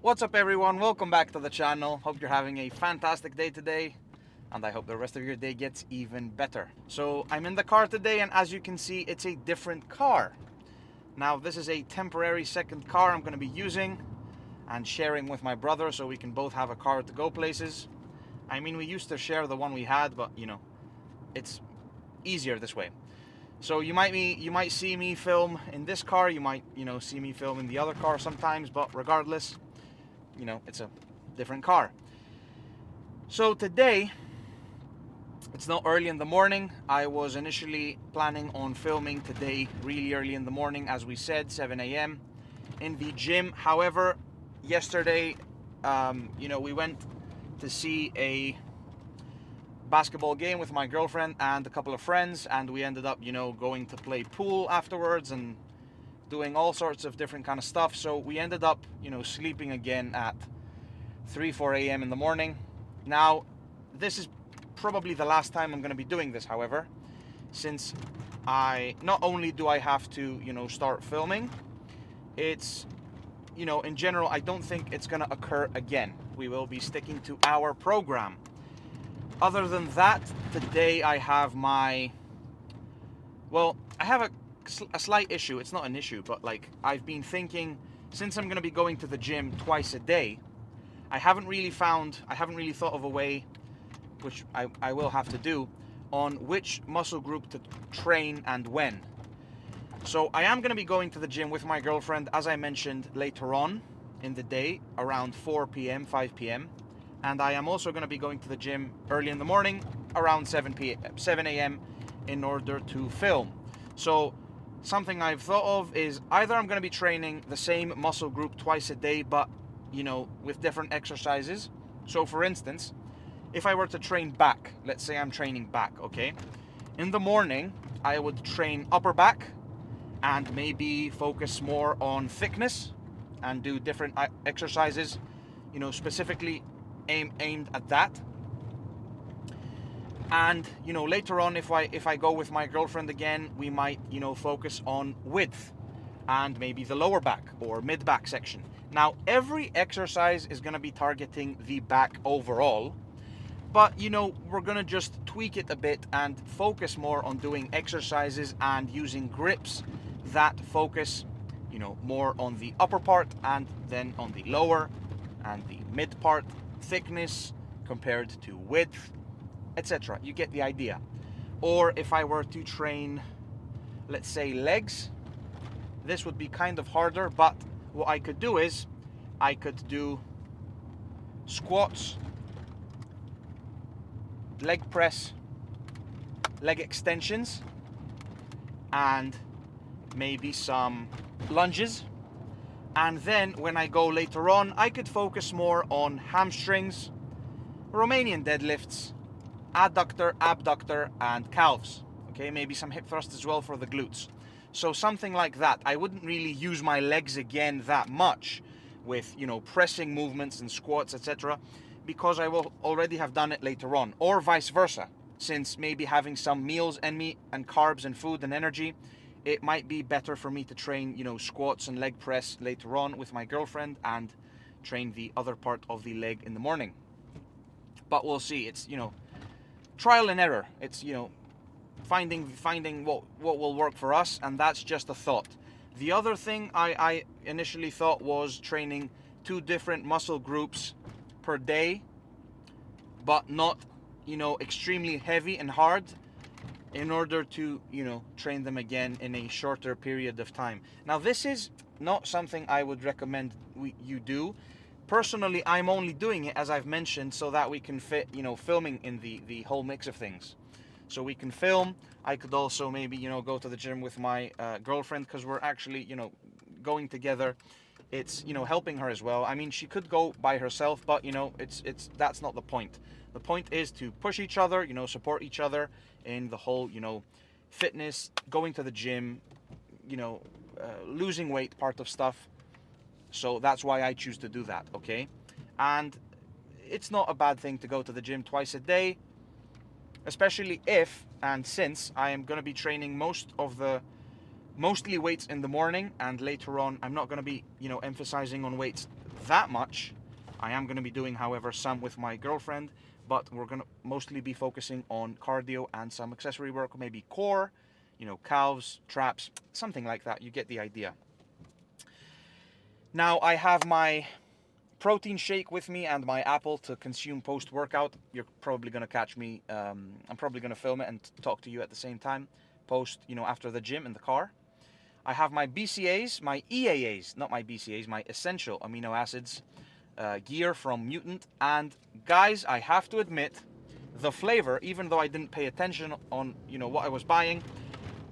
What's up everyone, welcome back to the channel. Hope you're having a fantastic day today, and I hope the rest of your day gets even better. So I'm in the car today, and as you can see, it's a different car. Now this is a temporary second car I'm going to be using and sharing with my brother so we can both have a car to go places. I mean, we used to share the one we had, but it's easier this way. So you might see me film in this car, you might see me film in the other car sometimes, but regardless, it's a different car. So today, it's not early in the morning. I was initially planning on filming today really early in the morning, as we said, 7 a.m. in the gym. However, yesterday, we went to see a basketball game with my girlfriend and a couple of friends, and we ended up, going to play pool afterwards and doing all sorts of different kind of stuff. So we ended up, sleeping again at 4 a.m. in the morning. Now, this is probably the last time I'm going to be doing this, however, since I not only do I have to, start filming, it's, in general, I don't think it's going to occur again. We will be sticking to our program. Other than that, today I have I have a slight issue. It's not an issue, but like I've been thinking, since I'm going to be going to the gym twice a day, I haven't really thought of a way, which I will have to do, on which muscle group to train and when. So I am going to be going to the gym with my girlfriend, as I mentioned, later on in the day, around 4 p.m., 5 p.m. And I am also going to be going to the gym early in the morning, around 7 a.m., in order to film. So something I've thought of is either I'm going to be training the same muscle group twice a day, but with different exercises. So for instance, if I were to train back, let's say I'm training back, okay? In the morning, I would train upper back and maybe focus more on thickness and do different exercises, specifically aimed at that. And later on, if I go with my girlfriend again, we might focus on width and maybe the lower back or mid back section. Now every exercise is going to be targeting the back overall, but we're going to just tweak it a bit and focus more on doing exercises and using grips that focus more on the upper part and then on the lower and the mid part, thickness compared to width, etc. You get the idea. Or if I were to train, let's say, legs, this would be kind of harder, but what I could do is I could do squats, leg press, leg extensions, and maybe some lunges. And then when I go later on, I could focus more on hamstrings, Romanian deadlifts, adductor, abductor, and calves. Okay, maybe some hip thrust as well for the glutes. So something like that. I wouldn't really use my legs again that much with, pressing movements and squats, etc., because I will already have done it later on, or vice versa. Since maybe having some meals and meat and carbs and food and energy, it might be better for me to train, squats and leg press later on with my girlfriend and train the other part of the leg in the morning. But we'll see. It's, trial and error. It's, finding what will work for us, and that's just a thought. The other thing I initially thought was training two different muscle groups per day, but not extremely heavy and hard, in order to train them again in a shorter period of time. Now this is not something I would recommend you do. Personally, I'm only doing it, as I've mentioned, so that we can fit filming in the whole mix of things. So we can film. I could also maybe go to the gym with my girlfriend, because we're actually going together. It's helping her as well. I mean, she could go by herself, but it's that's not the point. The point is to push each other, support each other in the whole fitness, going to the gym, losing weight part of stuff. So that's why I choose to do that, okay? And it's not a bad thing to go to the gym twice a day, especially if and since I am going to be training mostly weights in the morning, and later on I'm not going to be emphasizing on weights that much. I am going to be doing, however, some with my girlfriend, but we're going to mostly be focusing on cardio and some accessory work, maybe core, calves, traps, something like that. You get the idea. Now I have my protein shake with me and my apple to consume post-workout. You're probably going to catch me. I'm probably going to film it and talk to you at the same time, after the gym in the car. I have my BCAAs, my EAAs, not my BCAAs, my essential amino acids gear from Mutant. And guys, I have to admit, the flavor, even though I didn't pay attention on what I was buying,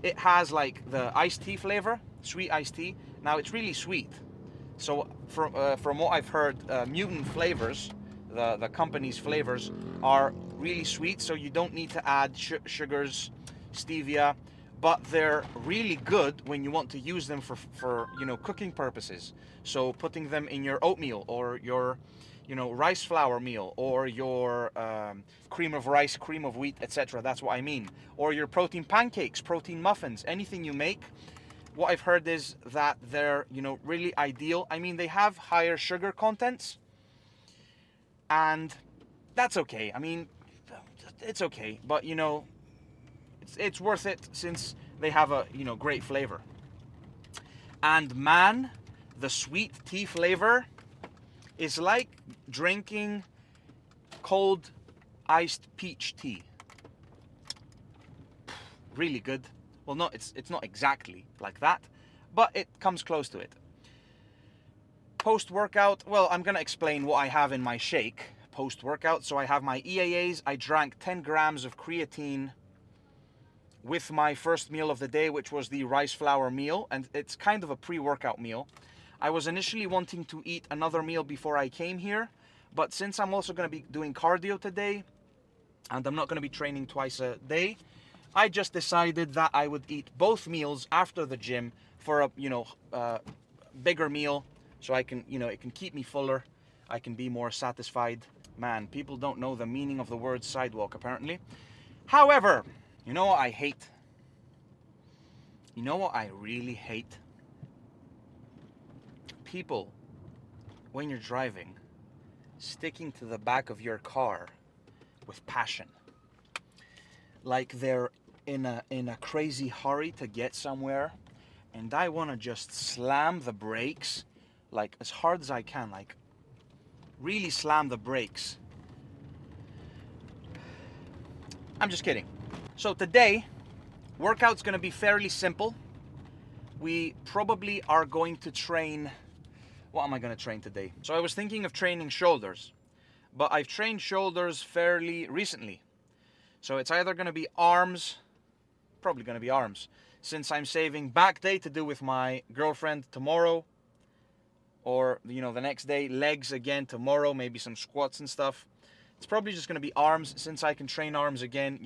it has like the iced tea flavor, sweet iced tea. Now it's really sweet. So from what I've heard, Mutant flavors, the company's flavors, are really sweet. So you don't need to add sugars, stevia, but they're really good when you want to use them for cooking purposes. So putting them in your oatmeal or your rice flour meal, or your cream of rice, cream of wheat, etc. That's what I mean. Or your protein pancakes, protein muffins, anything you make. What I've heard is that they're, really ideal. I mean, they have higher sugar contents, and that's okay. I mean, it's okay, but it's worth it since they have a, great flavor. And man, the sweet tea flavor is like drinking cold iced peach tea. Really good. Well, it's not exactly like that, but it comes close to it. Post-workout, well, I'm gonna explain what I have in my shake post-workout. So I have my EAAs. I drank 10 grams of creatine with my first meal of the day, which was the rice flour meal, and it's kind of a pre-workout meal. I was initially wanting to eat another meal before I came here, but since I'm also going to be doing cardio today, and I'm not going to be training twice a day, I just decided that I would eat both meals after the gym for a bigger meal, so I can it can keep me fuller. I can be more satisfied. Man, people don't know the meaning of the word sidewalk apparently. However, you know what I hate? You know what I really hate? People, when you're driving, sticking to the back of your car with passion. Like they're in a crazy hurry to get somewhere, and I want to just slam the brakes like as hard as I can, like really slam the brakes. I'm just kidding. So today, workout's going to be fairly simple. We probably are going to train... What am I going to train today? So I was thinking of training shoulders, but I've trained shoulders fairly recently. So it's either going to be arms, probably going to be arms, since I'm saving back day to do with my girlfriend tomorrow, or the next day, legs again tomorrow, maybe some squats and stuff. It's probably just going to be arms, since I can train arms again,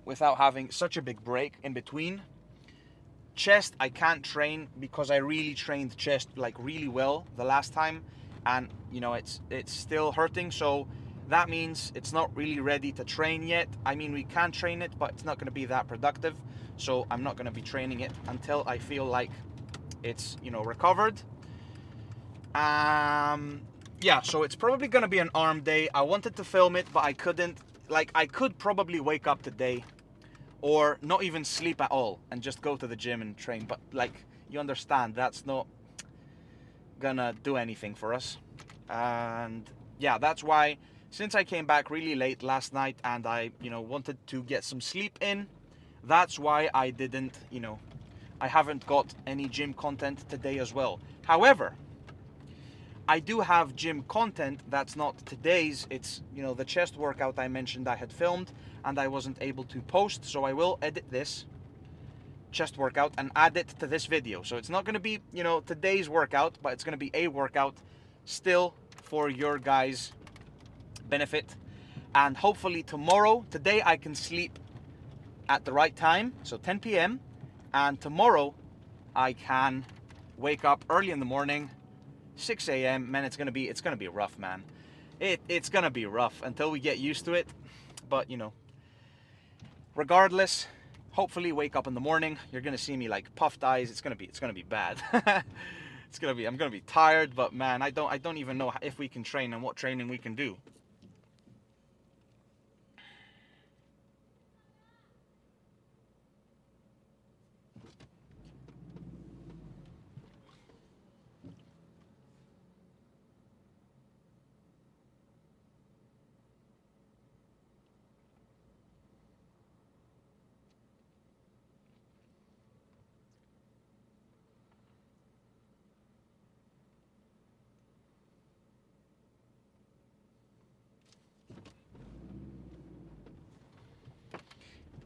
without having such a big break in between. Chest I can't train because I really trained chest like really well the last time, and it's still hurting, so that means it's not really ready to train yet. I mean, we can train it, but it's not going to be that productive, so I'm not going to be training it until I feel like it's recovered. Yeah, so it's probably going to be an arm day. I wanted to film it, but I couldn't. Like, I could probably wake up today or not even sleep at all and just go to the gym and train, but like, you understand, that's not gonna do anything for us. And yeah, that's why, since I came back really late last night and I wanted to get some sleep in, that's why I didn't I haven't got any gym content today as well. However, I do have gym content that's not today's. It's the chest workout I mentioned I had filmed and I wasn't able to post, so I will edit this chest workout and add it to this video. So it's not going to be today's workout, but it's going to be a workout still for your guys' benefit. And hopefully today I can sleep at the right time, so 10 p.m. and tomorrow I can wake up early in the morning, 6 a.m. Man, it's gonna be rough, man. It's gonna be rough until we get used to it, but regardless, hopefully wake up in the morning, you're gonna see me like puffed eyes. It's gonna be bad. I'm gonna be tired, but man, I don't even know if we can train and what training we can do.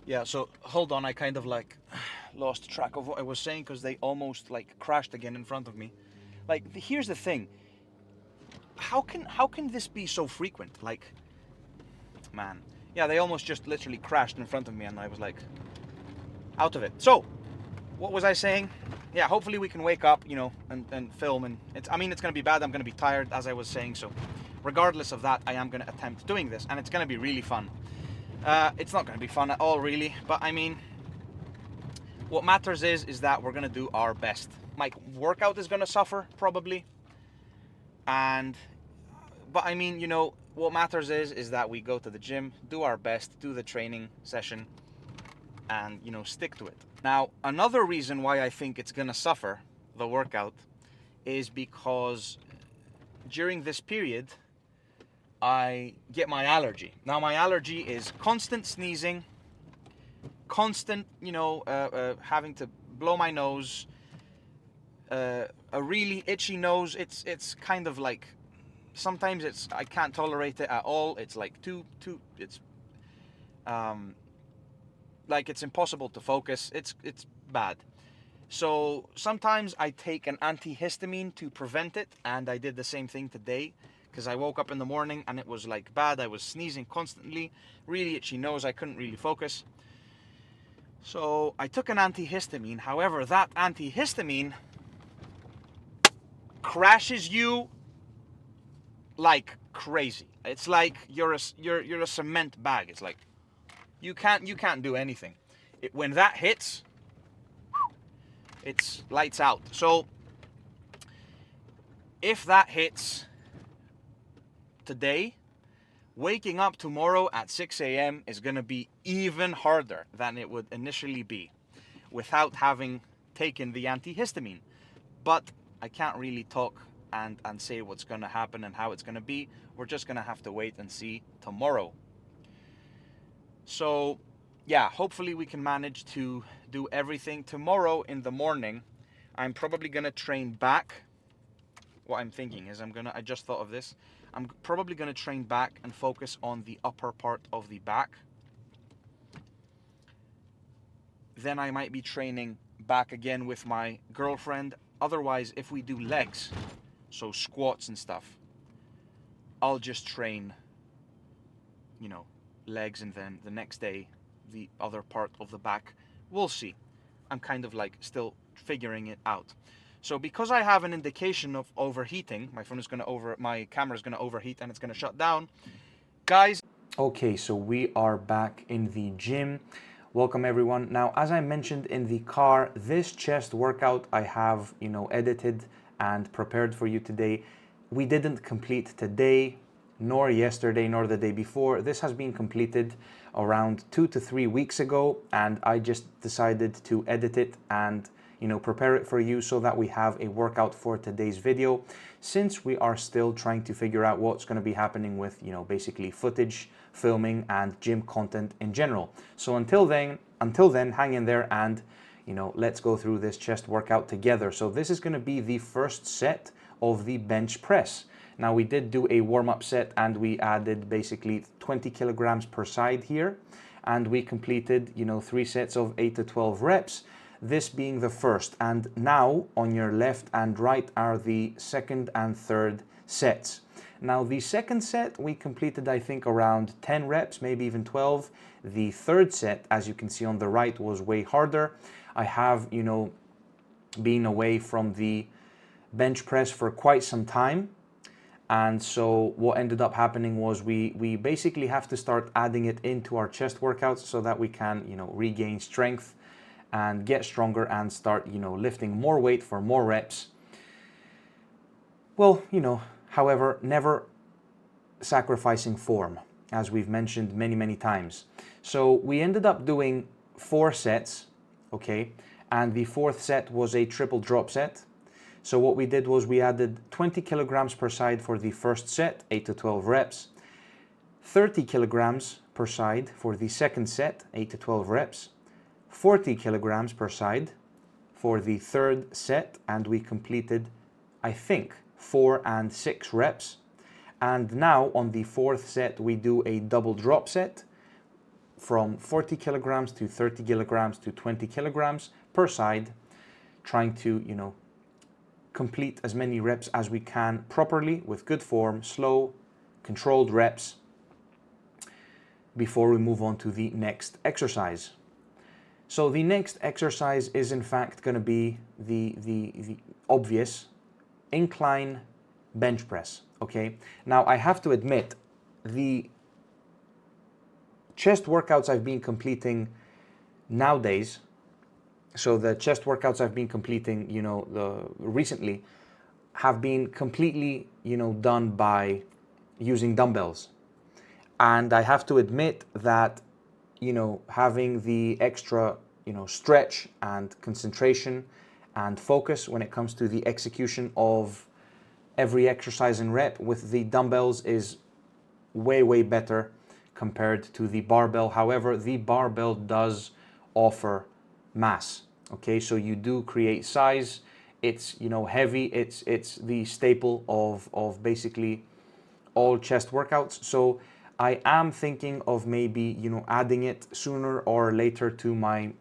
Yeah, so hold on, I kind of like lost track of what I was saying because they almost like crashed again in front of me. Like here's the thing. How can this be so frequent? Like, man. Yeah, they almost just literally crashed in front of me and I was like out of it. So, what was I saying? Yeah, hopefully we can wake up, and film, and it's gonna be bad, I'm gonna be tired, as I was saying, so regardless of that, I am gonna attempt doing this, and it's gonna be really fun. It's not gonna be fun at all, really, but what matters is that we're gonna do our best. My workout is gonna suffer, probably, and, but what matters is that we go to the gym, do our best, do the training session, and, stick to it. Now, another reason why I think it's gonna suffer, the workout, is because during this period, I get my allergy. Now, my allergy is constant sneezing, constant, having to blow my nose, a really itchy nose. It's kind of like, sometimes I can't tolerate it at all. It's like it's um like it's impossible to focus. It's bad. So sometimes I take an antihistamine to prevent it, and I did the same thing today because I woke up in the morning and it was like bad. I was sneezing constantly, really itchy nose, I couldn't really focus. So I took an antihistamine. However, that antihistamine crashes you like crazy. It's like you're a cement bag. It's like you can't do anything. When that hits, it's lights out. So if that hits today, waking up tomorrow at 6 a.m. is going to be even harder than it would initially be without having taken the antihistamine. But I can't really talk and say what's going to happen and how it's going to be. We're just going to have to wait and see tomorrow. So, yeah, hopefully we can manage to do everything. Tomorrow in the morning, I'm probably going to train back. What I'm thinking is I just thought of this. I'm probably going to train back and focus on the upper part of the back. Then I might be training back again with my girlfriend. Otherwise, if we do legs, so squats and stuff, I'll just train, legs, and then the next day, the other part of the back. We'll see. I'm kind of like still figuring it out. So because I have an indication of overheating, my camera is gonna overheat and it's gonna shut down. Guys. Okay, so we are back in the gym. Welcome everyone. Now, as I mentioned in the car, this chest workout I have, edited and prepared for you today. We didn't complete today, nor yesterday, nor the day before. This has been completed around 2 to 3 weeks ago, and I just decided to edit it and prepare it for you so that we have a workout for today's video, since we are still trying to figure out what's going to be happening with, basically footage, filming, and gym content in general. So until then, hang in there and, let's go through this chest workout together. So this is going to be the first set of the bench press. Now, we did do a warm-up set and we added basically 20 kilograms per side here, and we completed, 3 sets of 8 to 12 reps. This being the first, and now on your left and right are the second and third sets. Now the second set we completed, I think, around 10 reps, maybe even 12. The third set, as you can see on the right, was way harder. I have, been away from the bench press for quite some time, and so what ended up happening was we basically have to start adding it into our chest workouts so that we can, regain strength and get stronger and start, lifting more weight for more reps. Well, however, never sacrificing form, as we've mentioned many, many times. So we ended up doing 4 sets, okay? And the 4th set was a triple drop set. So what we did was we added 20 kilograms per side for the first set, 8 to 12 reps, 30 kilograms per side for the second set, 8 to 12 reps, 40 kilograms per side for the third set, and we completed, I think, 4 and 6 reps. And now on the 4th set, we do a double drop set from 40 kilograms to 30 kilograms to 20 kilograms per side, trying to, complete as many reps as we can properly with good form, slow, controlled reps before we move on to the next exercise. So the next exercise is in fact going to be the obvious incline bench press, okay? Now I have to admit, the chest workouts I've been completing nowadays, so the chest workouts I've been completing, recently, have been completely, done by using dumbbells. And I have to admit that, having the extra, stretch and concentration and focus when it comes to the execution of every exercise and rep with the dumbbells is way, way better compared to the barbell. However, the barbell does offer mass, okay? So you do create size. It's, heavy. It's the staple of basically all chest workouts. So I am thinking of maybe, adding it sooner or later to my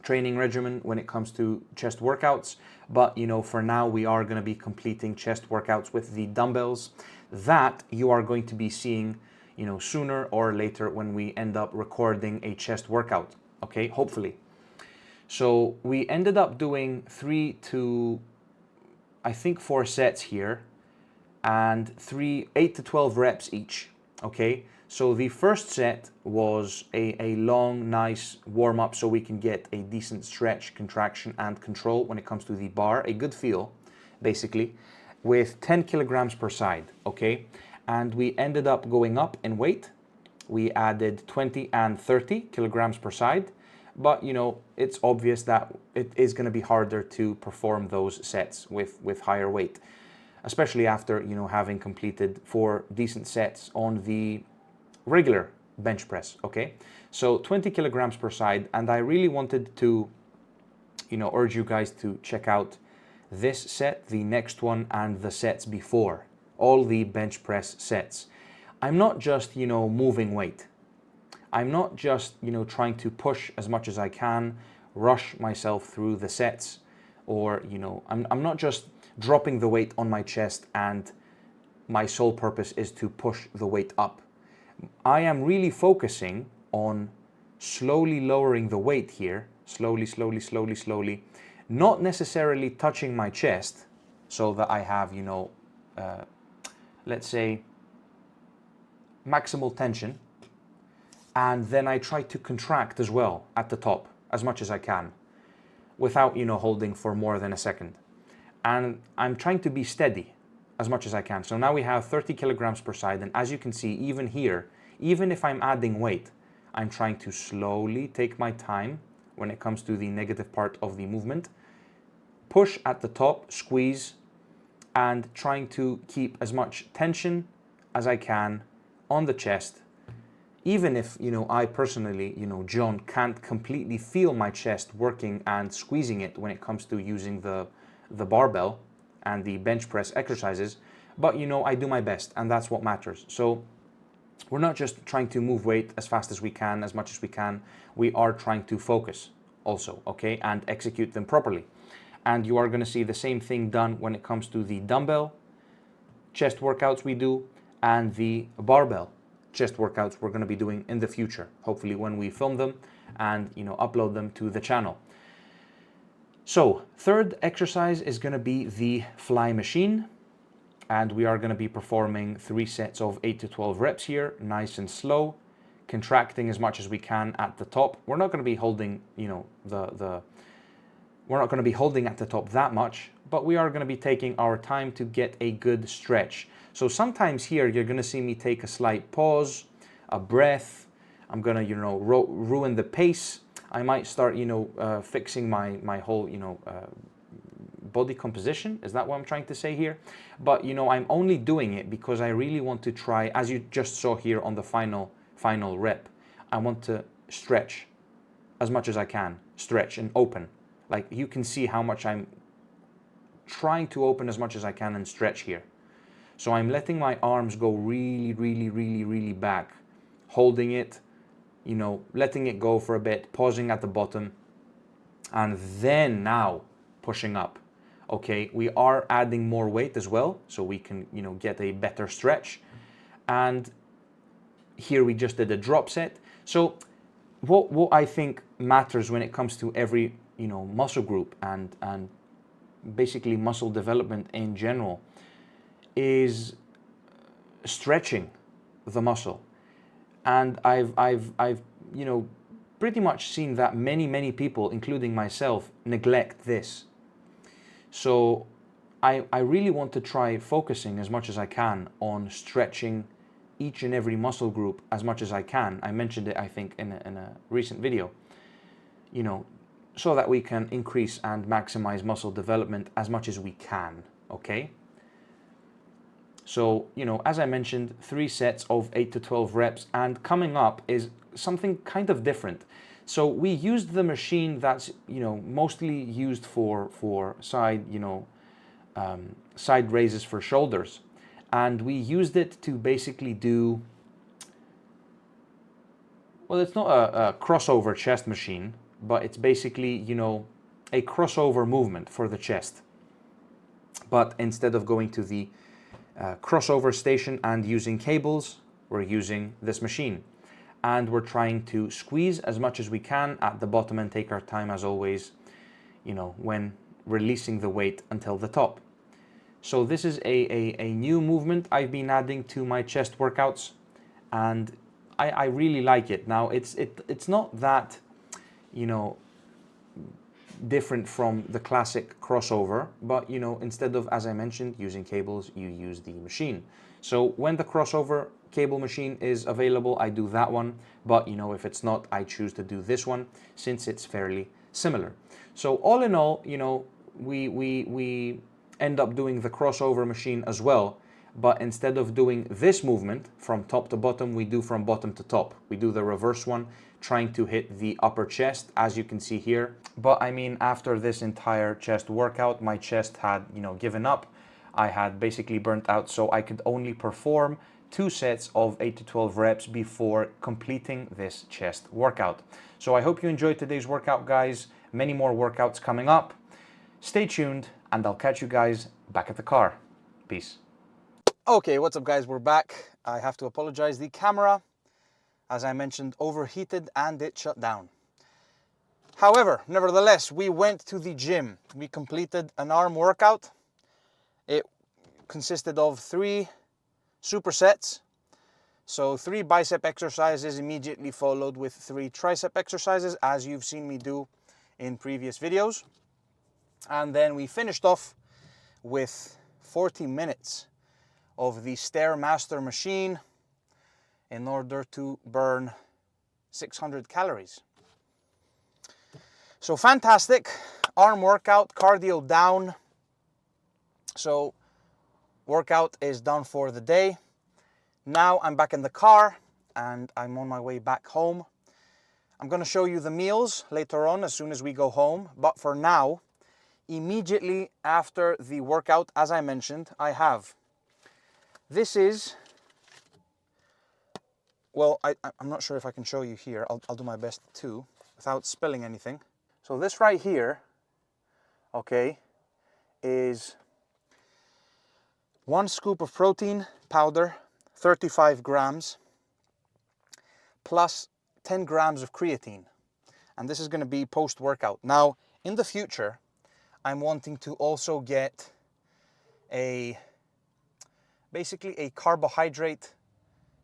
training regimen when it comes to chest workouts. But, for now, we are going to be completing chest workouts with the dumbbells that you are going to be seeing, sooner or later when we end up recording a chest workout, okay? Hopefully. So we ended up doing 3 to, I think, 4 sets here, and 8 to 12 reps each, okay? So the first set was a long, nice warm-up so we can get a decent stretch, contraction, and control when it comes to the bar, a good feel, basically, with 10 kilograms per side, okay? And we ended up going up in weight. We added 20 and 30 kilograms per side, but, it's obvious that it is going to be harder to perform those sets with higher weight, especially after, having completed 4 decent sets on the regular bench press, okay? So 20 kilograms per side, and I really wanted to, urge you guys to check out this set, the next one, and the sets before, all the bench press sets. I'm not just, moving weight. I'm not just, trying to push as much as I can, rush myself through the sets, or, I'm not just dropping the weight on my chest and my sole purpose is to push the weight up. I am really focusing on slowly lowering the weight here, slowly, slowly, slowly, slowly, not necessarily touching my chest so that I have, let's say, maximal tension. And then I try to contract as well at the top as much as I can without, holding for more than a second. And I'm trying to be steady as much as I can. So now we have 30 kilograms per side. And as you can see, even here, even if I'm adding weight, I'm trying to slowly take my time when it comes to the negative part of the movement. Push at the top, squeeze, and trying to keep as much tension as I can on the chest. Even if, I personally, John, can't completely feel my chest working and squeezing it when it comes to using the barbell and the bench press exercises, but, I do my best, and that's what matters. So we're not just trying to move weight as fast as we can, as much as we can. We are trying to focus also, okay, and execute them properly. And you are going to see the same thing done when it comes to the dumbbell chest workouts we do and the barbell chest workouts we're going to be doing in the future, hopefully when we film them and, upload them to the channel. So third exercise is going to be the fly machine, and we are going to be performing 3 sets of 8 to 12 reps here, nice and slow, contracting as much as we can at the top. We're not going to be holding, We're not going to be holding at the top that much, but we are going to be taking our time to get a good stretch. So sometimes here you're going to see me take a slight pause, a breath. I'm going to, you know, ruin the pace. I might start, you know, fixing my whole, you know, body composition. Is that what I'm trying to say here? But, you know, I'm only doing it because I really want to try, as you just saw here on the final rep, I want to stretch as much as I can, stretch and open. Like you can see how much I'm trying to open as much as I can and stretch here. So I'm letting my arms go really, really, really, really back, holding it, you know, letting it go for a bit, pausing at the bottom, and then now pushing up. Okay, we are adding more weight as well, so we can, you know, get a better stretch. And here we just did a drop set. So what I think matters when it comes to every, you know, muscle group and basically muscle development in general is stretching the muscle. And I've you know, pretty much seen that many people, including myself, neglect this. So I really want to try focusing as much as I can on stretching each and every muscle group as much as I can. I mentioned it, I think, in a recent video, you know, so that we can increase and maximize muscle development as much as we can, okay? So, you know, as I mentioned, 3 sets of 8 to 12 reps, and coming up is something kind of different. So we used the machine that's, you know, mostly used for side, you know, side raises for shoulders. And we used it to basically do, well, it's not a crossover chest machine, but it's basically, you know, a crossover movement for the chest. But instead of going to the crossover station and using cables, we're using this machine. And we're trying to squeeze as much as we can at the bottom and take our time as always, you know, when releasing the weight until the top. So this is a new movement I've been adding to my chest workouts, and I really like it. Now it's not that, you know, different from the classic crossover, but, you know, instead of, as I mentioned, using cables, you use the machine. So when the crossover cable machine is available, I do that one, but, you know, if it's not, I choose to do this one since it's fairly similar. So all in all, you know, we end up doing the crossover machine as well, but instead of doing this movement from top to bottom, we do from bottom to top. We do the reverse one, trying to hit the upper chest, as you can see here. But I mean, after this entire chest workout, my chest had, you know, given up. I had basically burnt out, so I could only perform 2 sets of 8 to 12 reps before completing this chest workout. So I hope you enjoyed today's workout, guys. Many more workouts coming up. Stay tuned, and I'll catch you guys back at the car. Peace. Okay, what's up, guys? We're back. I have to apologize. The camera, as I mentioned, overheated and it shut down. However, nevertheless, we went to the gym. We completed an arm workout. It consisted of 3 supersets. So 3 bicep exercises immediately followed with 3 tricep exercises, as you've seen me do in previous videos. And then we finished off with 40 minutes of the Stairmaster machine in order to burn 600 calories. So fantastic arm workout, cardio down. So workout is done for the day. Now I'm back in the car and I'm on my way back home. I'm going to show you the meals later on as soon as we go home. But for now, immediately after the workout, as I mentioned, I have, this is, well, I'm not sure if I can show you here. I'll do my best too, without spilling anything. So this right here, okay, is 1 scoop of protein powder, 35 grams, plus 10 grams of creatine. And this is going to be post-workout. Now, in the future, I'm wanting to also get basically a carbohydrate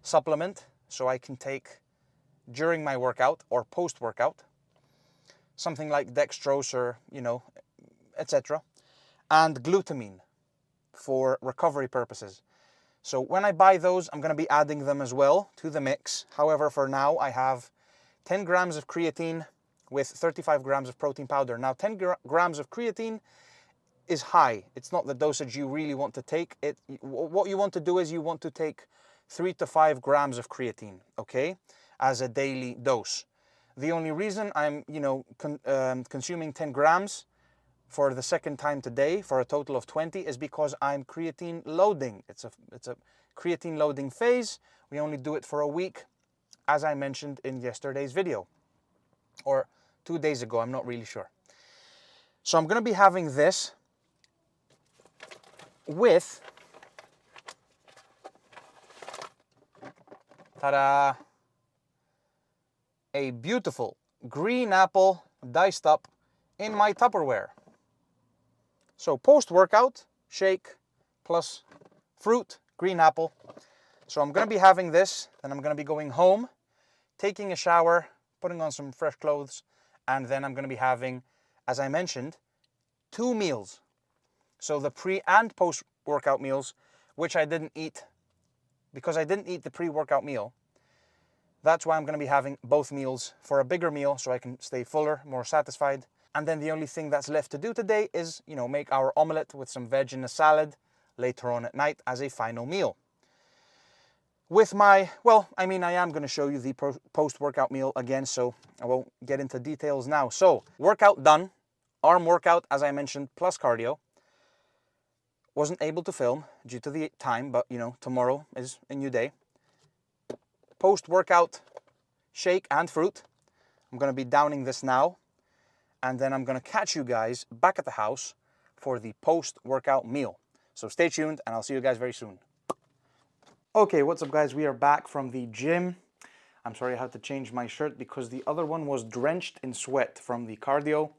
supplement so I can take during my workout or post-workout. Something like dextrose or, you know, etc. And glutamine for recovery purposes. So when I buy those, I'm going to be adding them as well to the mix. However, for now, I have 10 grams of creatine with 35 grams of protein powder. Now, 10 grams of creatine is high. It's not the dosage you really want to take. What you want to do is you want to take 3 to 5 grams of creatine, okay, as a daily dose. The only reason I'm, consuming 10 grams for the second time today for a total of 20 is because I'm creatine loading. It's a creatine loading phase. We only do it for a week, as I mentioned in yesterday's video, or 2 days ago, I'm not really sure. So I'm going to be having this with, ta-da, a beautiful green apple diced up in my Tupperware. So post-workout, shake plus fruit, green apple. So I'm going to be having this, then I'm going to be going home, taking a shower, putting on some fresh clothes, and then I'm going to be having, as I mentioned, 2 meals. So the pre and post-workout meals, which I didn't eat, because I didn't eat the pre-workout meal. That's why I'm going to be having both meals for a bigger meal so I can stay fuller, more satisfied. And then the only thing that's left to do today is, make our omelette with some veg and a salad later on at night as a final meal. With I am going to show you the post-workout meal again, so I won't get into details now. So, workout done, arm workout, as I mentioned, plus cardio. Wasn't able to film due to the time, but, tomorrow is a new day. Post-workout shake and fruit. I'm going to be downing this now, and then I'm going to catch you guys back at the house for the post-workout meal. So stay tuned, and I'll see you guys very soon. Okay, what's up guys? We are back from the gym. I'm sorry I had to change my shirt because the other one was drenched in sweat from the cardio.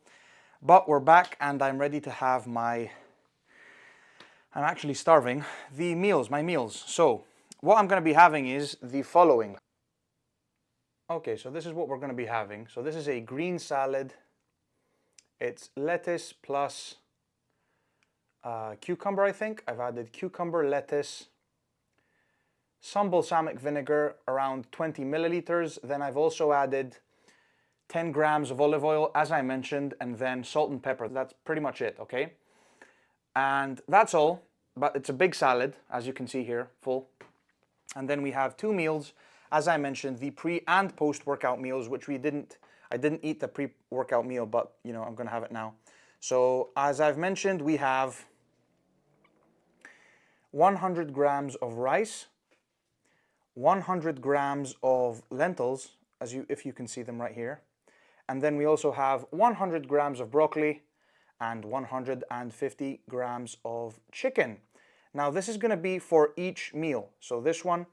But we're back and I'm ready to have I'm actually starving. My meals. So, what I'm going to be having is the following. Okay, so this is what we're going to be having. So this is a green salad. It's lettuce plus cucumber, I think. I've added cucumber, lettuce, some balsamic vinegar, around 20 milliliters. Then I've also added 10 grams of olive oil, as I mentioned, and then salt and pepper. That's pretty much it, okay? And that's all, but it's a big salad, as you can see here, full. And then we have 2 meals, as I mentioned, the pre and post-workout meals, which I didn't eat the pre-workout meal, but, I'm gonna have it now. So, as I've mentioned, we have 100 grams of rice, 100 grams of lentils, if you can see them right here. And then we also have 100 grams of broccoli and 150 grams of chicken. Now this is going to be for each meal. So this one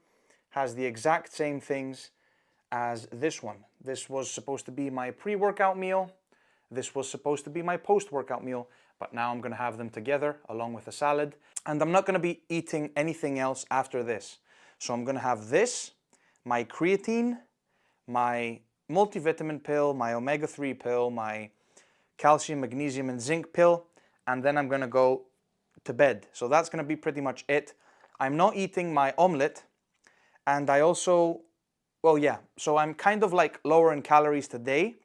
has the exact same things as this one. This was supposed to be my pre-workout meal. This was supposed to be my post-workout meal, but now I'm going to have them together along with a salad. And I'm not going to be eating anything else after this. So I'm going to have this, my creatine, my multivitamin pill, my omega-3 pill, my calcium, magnesium, and zinc pill, and then I'm going to go to bed. So that's going to be pretty much it. I'm not eating my omelette, and I also, so I'm kind of like lower in calories today,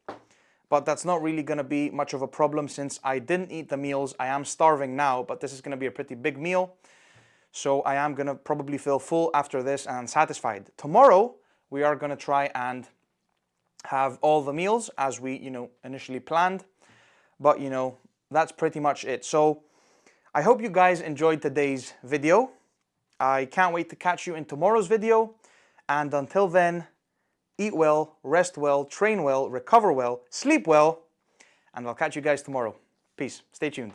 but that's not really going to be much of a problem since I didn't eat the meals. I am starving now, but this is going to be a pretty big meal. So I am going to probably feel full after this and satisfied. Tomorrow, we are going to try and have all the meals as we, initially planned. But, that's pretty much it. So I hope you guys enjoyed today's video. I can't wait to catch you in tomorrow's video. And until then, eat well, rest well, train well, recover well, sleep well. And I'll catch you guys tomorrow. Peace. Stay tuned.